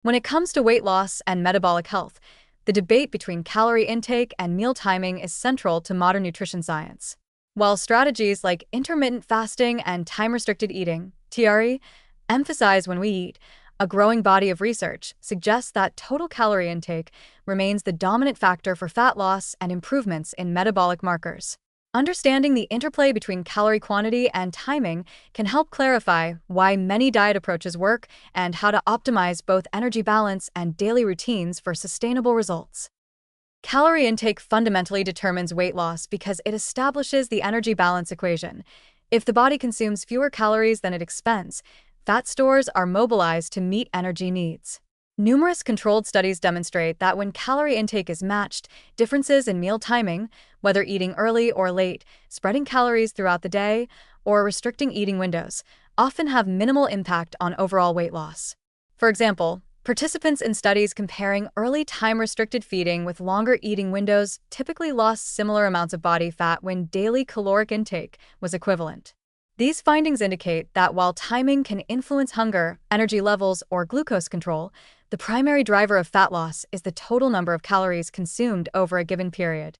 When it comes to weight loss and metabolic health, the debate between calorie intake and meal timing is central to modern nutrition science. While strategies like intermittent fasting and time-restricted eating, TRE, emphasize when we eat, a growing body of research suggests that total calorie intake remains the dominant factor for fat loss and improvements in metabolic markers. Understanding the interplay between calorie quantity and timing can help clarify why many diet approaches work and how to optimize both energy balance and daily routines for sustainable results. Calorie intake fundamentally determines weight loss because it establishes the energy balance equation. If the body consumes fewer calories than it expends, fat stores are mobilized to meet energy needs. Numerous controlled studies demonstrate that when calorie intake is matched, differences in meal timing, whether eating early or late, spreading calories throughout the day, or restricting eating windows, often have minimal impact on overall weight loss. For example, participants in studies comparing early time-restricted feeding with longer eating windows typically lost similar amounts of body fat when daily caloric intake was equivalent. These findings indicate that while timing can influence hunger, energy levels, or glucose control, the primary driver of fat loss is the total number of calories consumed over a given period.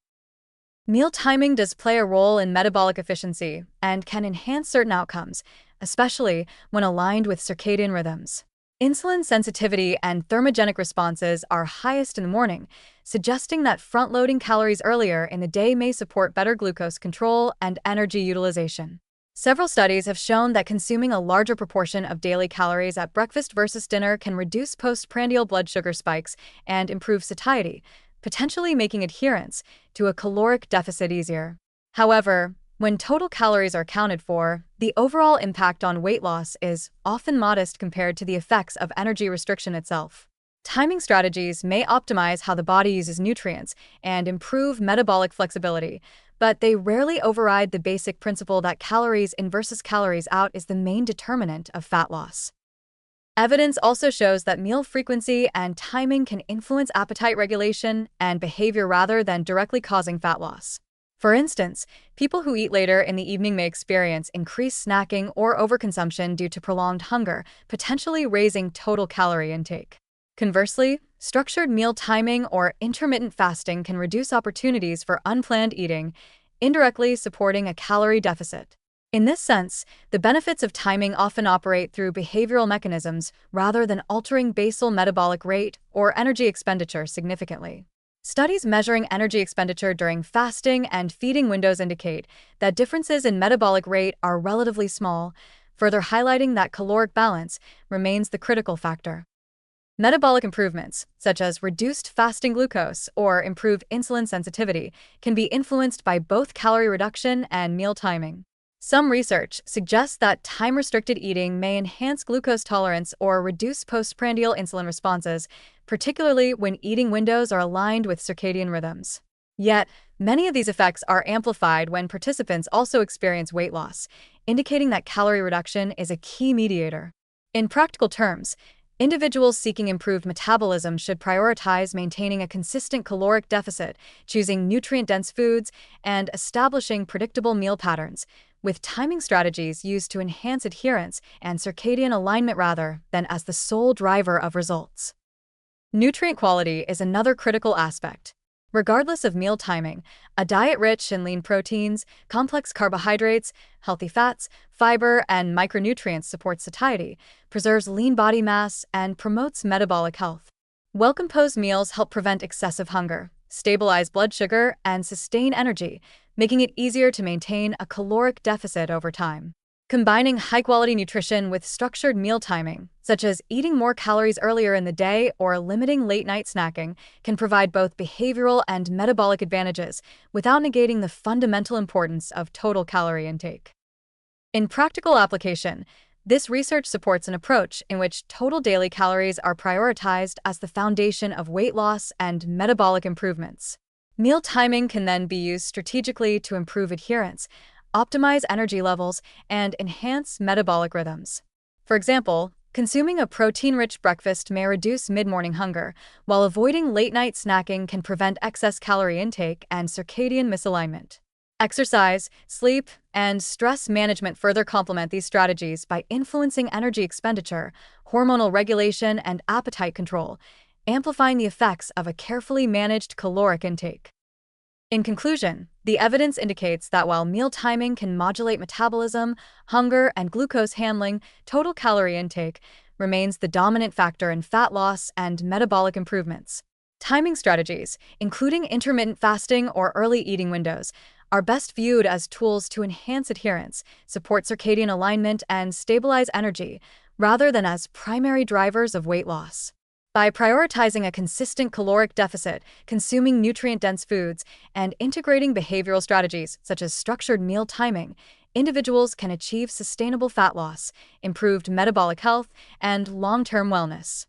Meal timing does play a role in metabolic efficiency and can enhance certain outcomes, especially when aligned with circadian rhythms. Insulin sensitivity and thermogenic responses are highest in the morning, suggesting that front-loading calories earlier in the day may support better glucose control and energy utilization. Several studies have shown that consuming a larger proportion of daily calories at breakfast versus dinner can reduce postprandial blood sugar spikes and improve satiety, potentially making adherence to a caloric deficit easier. However, when total calories are accounted for, the overall impact on weight loss is often modest compared to the effects of energy restriction itself. Timing strategies may optimize how the body uses nutrients and improve metabolic flexibility, but they rarely override the basic principle that calories in versus calories out is the main determinant of fat loss. Evidence also shows that meal frequency and timing can influence appetite regulation and behavior rather than directly causing fat loss. For instance, people who eat later in the evening may experience increased snacking or overconsumption due to prolonged hunger, potentially raising total calorie intake. Conversely, structured meal timing or intermittent fasting can reduce opportunities for unplanned eating, indirectly supporting a calorie deficit. In this sense, the benefits of timing often operate through behavioral mechanisms rather than altering basal metabolic rate or energy expenditure significantly. Studies measuring energy expenditure during fasting and feeding windows indicate that differences in metabolic rate are relatively small, further highlighting that caloric balance remains the critical factor. Metabolic improvements, such as reduced fasting glucose or improved insulin sensitivity, can be influenced by both calorie reduction and meal timing. Some research suggests that time-restricted eating may enhance glucose tolerance or reduce postprandial insulin responses, particularly when eating windows are aligned with circadian rhythms. Yet, many of these effects are amplified when participants also experience weight loss, indicating that calorie reduction is a key mediator. In practical terms, individuals seeking improved metabolism should prioritize maintaining a consistent caloric deficit, choosing nutrient-dense foods, and establishing predictable meal patterns, with timing strategies used to enhance adherence and circadian alignment rather than as the sole driver of results. Nutrient quality is another critical aspect. Regardless of meal timing, a diet rich in lean proteins, complex carbohydrates, healthy fats, fiber, and micronutrients supports satiety, preserves lean body mass, and promotes metabolic health. Well-composed meals help prevent excessive hunger, stabilize blood sugar, and sustain energy, making it easier to maintain a caloric deficit over time. Combining high-quality nutrition with structured meal timing, such as eating more calories earlier in the day or limiting late-night snacking, can provide both behavioral and metabolic advantages without negating the fundamental importance of total calorie intake. In practical application, this research supports an approach in which total daily calories are prioritized as the foundation of weight loss and metabolic improvements. Meal timing can then be used strategically to improve adherence, optimize energy levels, and enhance metabolic rhythms. For example, consuming a protein-rich breakfast may reduce mid-morning hunger, while avoiding late-night snacking can prevent excess calorie intake and circadian misalignment. Exercise, sleep, and stress management further complement these strategies by influencing energy expenditure, hormonal regulation, and appetite control, amplifying the effects of a carefully managed caloric intake. In conclusion, the evidence indicates that while meal timing can modulate metabolism, hunger, and glucose handling, total calorie intake remains the dominant factor in fat loss and metabolic improvements. Timing strategies, including intermittent fasting or early eating windows, are best viewed as tools to enhance adherence, support circadian alignment, and stabilize energy, rather than as primary drivers of weight loss. By prioritizing a consistent caloric deficit, consuming nutrient-dense foods, and integrating behavioral strategies such as structured meal timing, individuals can achieve sustainable fat loss, improved metabolic health, and long-term wellness.